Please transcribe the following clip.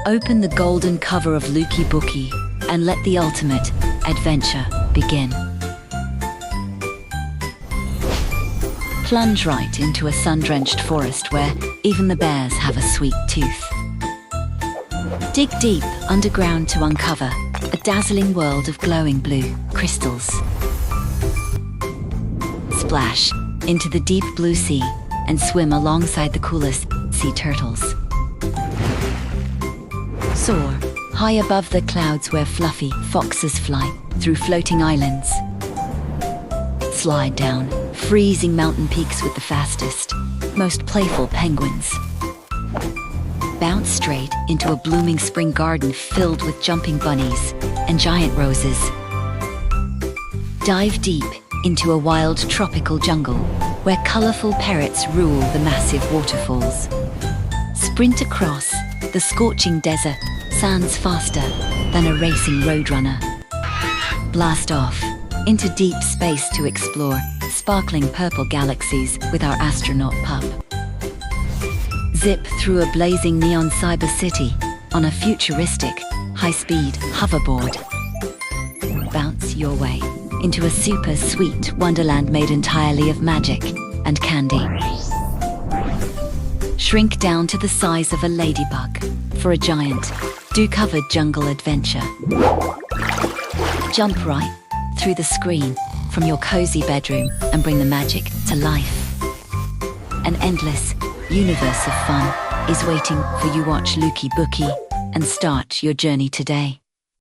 Open the golden cover of Looky Booky and let the ultimate adventure begin. Plunge right into a sun-drenched forest where even the bears have a sweet tooth. Dig deep underground to uncover a dazzling world of glowing blue crystals. Splash into the deep blue sea and swim alongside the coolest sea turtles. Soar high above the clouds where fluffy foxes fly through floating islands. Slide down freezing mountain peaks with the fastest, most playful penguins. Bounce straight into a blooming spring garden filled with jumping bunnies and giant roses. Dive deep into a wild tropical jungle where colorful parrots rule the massive waterfalls. Sprint across the scorching desert sands faster than a racing roadrunner. Blast off into deep space to explore sparkling purple galaxies with our astronaut pup. Zip through a blazing neon cyber city on a futuristic, high-speed hoverboard. Bounce your way into a super sweet wonderland made entirely of magic and candy. Shrink down to the size of a ladybug for a giant, dew-covered jungle adventure. Jump right through the screen from your cozy bedroom and bring the magic to life. An endless universe of fun is waiting for you. Watch Looky Booky and start your journey today.